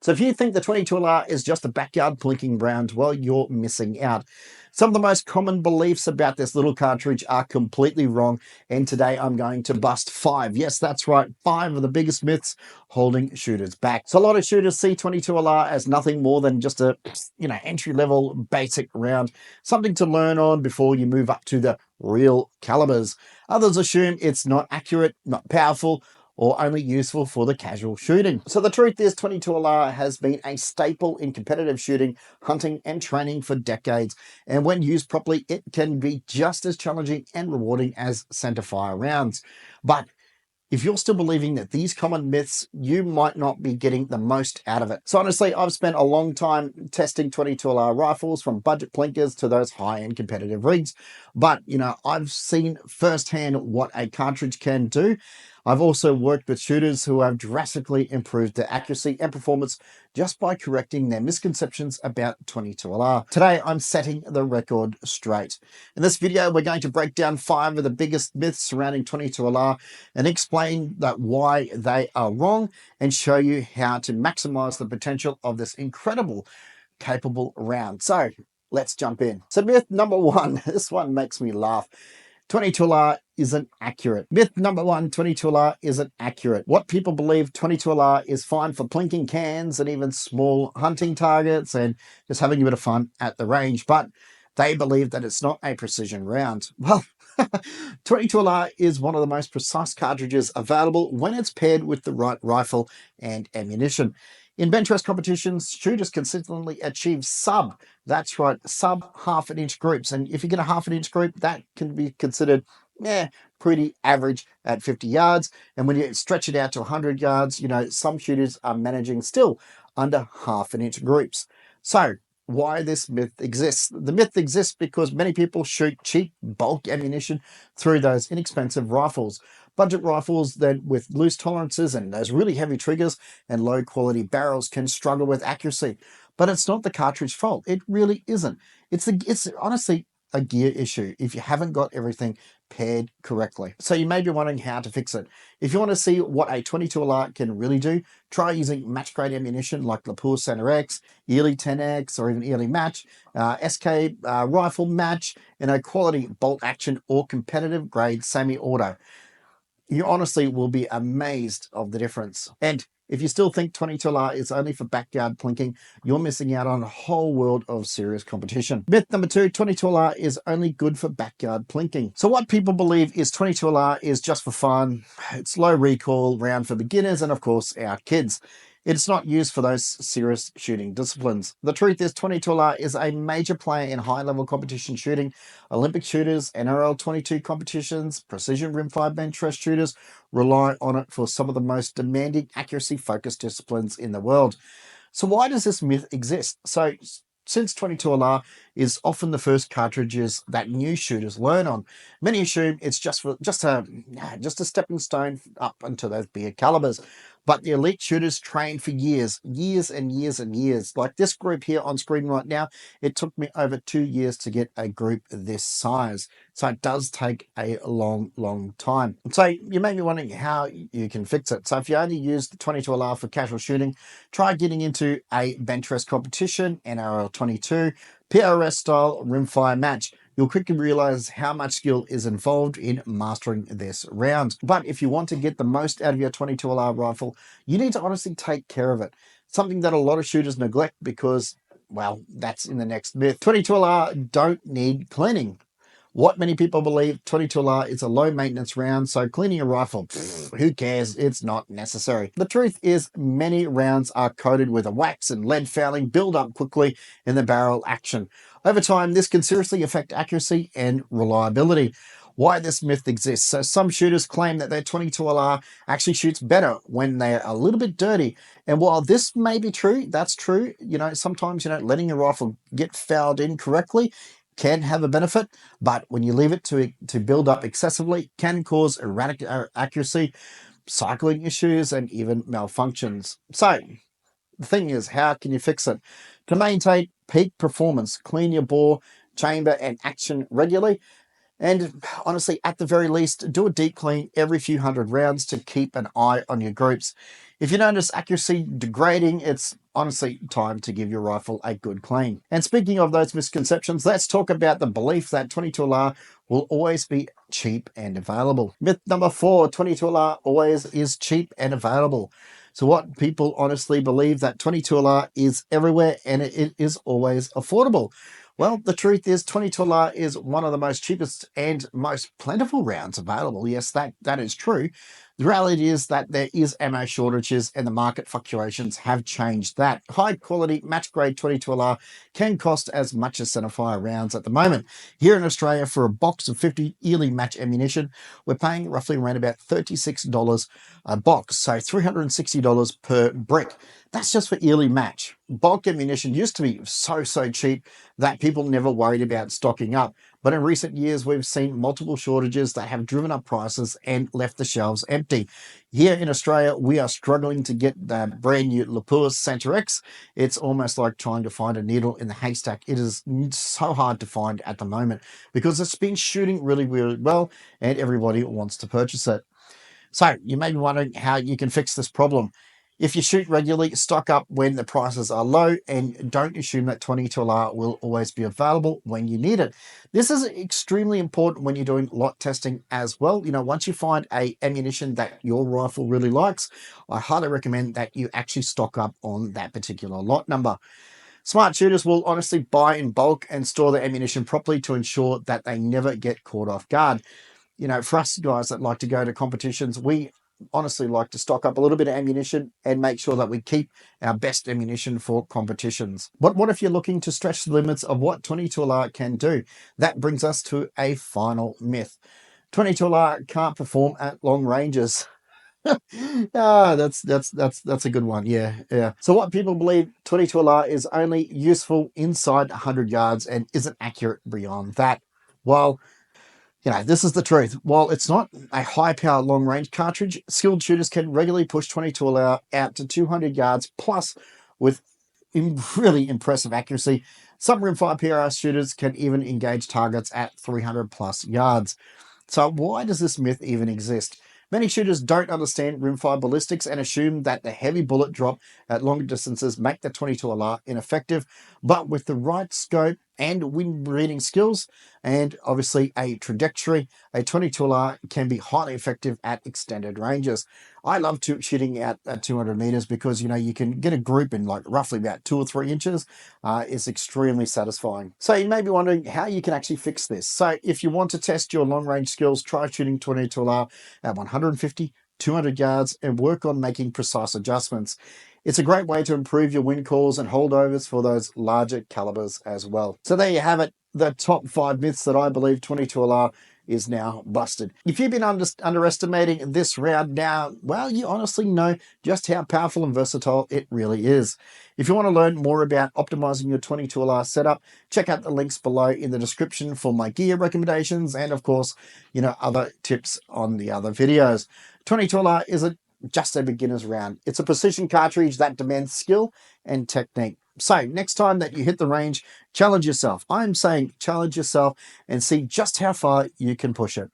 So if you think the 22LR is just a backyard plinking round, well, you're missing out. Some of the most common beliefs about this little cartridge are completely wrong, and today I'm going to bust 5. Yes, that's right, 5 of the biggest myths holding shooters back. So a lot of shooters see 22LR as nothing more than just a, entry-level basic round, something to learn on before you move up to the real calibers. Others assume it's not accurate, not powerful, or only useful for the casual shooting. So the truth is 22LR has been a staple in competitive shooting, hunting and training for decades, and when used properly it can be just as challenging and rewarding as centerfire rounds. But if you're still believing that these common myths, you might not be getting the most out of it. So honestly, I've spent a long time testing 22LR rifles, from budget plinkers to those high-end competitive rigs. But, I've seen firsthand what a cartridge can do. I've also worked with shooters who have drastically improved their accuracy and performance just by correcting their misconceptions about 22LR. Today, I'm setting the record straight. In this video, we're going to break down 5 of the biggest myths surrounding 22LR and explain that why they are wrong and show you how to maximize the potential of this incredible, capable round. So let's jump in. So myth number 1, this one makes me laugh. 22LR isn't accurate. Myth number 1, 22LR isn't accurate. What people believe 22LR is fine for plinking cans and even small hunting targets and just having a bit of fun at the range, but they believe that it's not a precision round. Well, 22LR is one of the most precise cartridges available when it's paired with the right rifle and ammunition. In Benchrest competitions, shooters consistently achieve that's right, sub half-an-inch groups. And if you get a half-an-inch group, that can be considered pretty average at 50 yards. And when you stretch it out to 100 yards, some shooters are managing still under half-an-inch groups. So why this myth exists. The myth exists because many people shoot cheap bulk ammunition through those inexpensive rifles. Budget rifles that with loose tolerances and those really heavy triggers and low quality barrels can struggle with accuracy. But it's not the cartridge fault. It really isn't. It's honestly a gear issue if you haven't got everything paired correctly. So you may be wondering how to fix it. If you want to see what a 22LR can really do, try using match grade ammunition like Lapua Center X, Ely 10X, or even Ely Match, SK Rifle Match, and a quality bolt action or competitive grade semi-auto. You honestly will be amazed of the difference. And if you still think 22LR is only for backyard plinking, you're missing out on a whole world of serious competition. Myth number 2, 22LR is only good for backyard plinking. So what people believe is 22LR is just for fun. It's low recoil, round for beginners, and of course our kids. It's not used for those serious shooting disciplines. The truth is 22LR is a major player in high-level competition shooting. Olympic shooters, NRL 22 competitions, precision rimfire Benchrest shooters rely on it for some of the most demanding accuracy-focused disciplines in the world. So why does this myth exist? So since 22LR is often the first cartridges that new shooters learn on, many assume it's just a stepping stone up into those bigger calibers. But the elite shooters train for years and years and years. Like this group here on screen right now, it took me over 2 years to get a group this size. So it does take a long time. So you may be wondering how you can fix it. So if you only use the 22LR for casual shooting, try getting into a Benchrest competition, NRL 22, PRS style rimfire match. You'll quickly realize how much skill is involved in mastering this round. But if you want to get the most out of your 22LR rifle, you need to honestly take care of it. Something that a lot of shooters neglect because, well, that's in the next myth. 22LR don't need cleaning. What many people believe, 22LR is a low maintenance round, so cleaning a rifle, who cares? It's not necessary. The truth is many rounds are coated with a wax and lead fouling build up quickly in the barrel action. Over time, this can seriously affect accuracy and reliability. Why this myth exists. So some shooters claim that their 22LR actually shoots better when they're a little bit dirty. And while this may be true, that's true, sometimes, letting your rifle get fouled incorrectly can have a benefit, but when you leave it to build up excessively, can cause erratic accuracy, cycling issues, and even malfunctions. So the thing is, how can you fix it? To maintain peak performance, clean your bore, chamber, and action regularly. And honestly, at the very least, do a deep clean every few hundred rounds to keep an eye on your groups. If you notice accuracy degrading, it's honestly time to give your rifle a good clean. And speaking of those misconceptions, let's talk about the belief that 22LR will always be cheap and available. Myth number 4, 22LR always is cheap and available. So what people honestly believe that 22LR is everywhere and it is always affordable. Well, the truth is 22LR is one of the most cheapest and most plentiful rounds available. Yes, that is true. The reality is that there is ammo shortages and the market fluctuations have changed that. High quality match grade 22LR can cost as much as centerfire rounds at the moment. Here in Australia, for a box of 50 yearly match ammunition, we're paying roughly around about $36 a box, so $360 per brick. That's just for yearly match. Bulk ammunition used to be so cheap that people never worried about stocking up. But in recent years, we've seen multiple shortages that have driven up prices and left the shelves empty. Here in Australia, we are struggling to get the brand new Lapua Santa X. It's almost like trying to find a needle in the haystack. It is so hard to find at the moment because it's been shooting really well and everybody wants to purchase it. So you may be wondering how you can fix this problem. If you shoot regularly, stock up when the prices are low and don't assume that 22LR will always be available when you need it. This is extremely important when you're doing lot testing as well. You know, once you find a ammunition that your rifle really likes, I highly recommend that you actually stock up on that particular lot number. Smart shooters will honestly buy in bulk and store their ammunition properly to ensure that they never get caught off guard. You know, for us guys that like to go to competitions, we honestly like to stock up a little bit of ammunition and make sure that we keep our best ammunition for competitions. But what if you're looking to stretch the limits of what 22LR can do? That brings us to a final myth. 22LR can't perform at long ranges. That's a good one. Yeah. So what people believe 22LR is only useful inside 100 yards and isn't accurate beyond that. Well, you know, this is the truth. While it's not a high-power long-range cartridge, skilled shooters can regularly push 22LR out to 200 yards plus with really impressive accuracy. Some rimfire PRS shooters can even engage targets at 300 plus yards. So why does this myth even exist? Many shooters don't understand rimfire ballistics and assume that the heavy bullet drop at longer distances make the 22LR ineffective, but with the right scope and wind reading skills and obviously a trajectory, a 22LR can be highly effective at extended ranges. I love shooting at 200 meters because, you know, you can get a group in like roughly about 2 or 3 inches. It's extremely satisfying. So you may be wondering how you can actually fix this. So if you want to test your long range skills, try shooting 22LR at 150, 200 yards and work on making precise adjustments. It's a great way to improve your wind calls and holdovers for those larger calibers as well. So there you have it, the top 5 myths that I believe 22LR is now busted. If you've been underestimating this round now, well, you honestly know just how powerful and versatile it really is. If you want to learn more about optimizing your 22LR setup, check out the links below in the description for my gear recommendations and, of course, you know, other tips on the other videos. 22LR isn't just a beginner's round. It's a precision cartridge that demands skill and technique. So next time that you hit the range, challenge yourself. I'm saying challenge yourself and see just how far you can push it.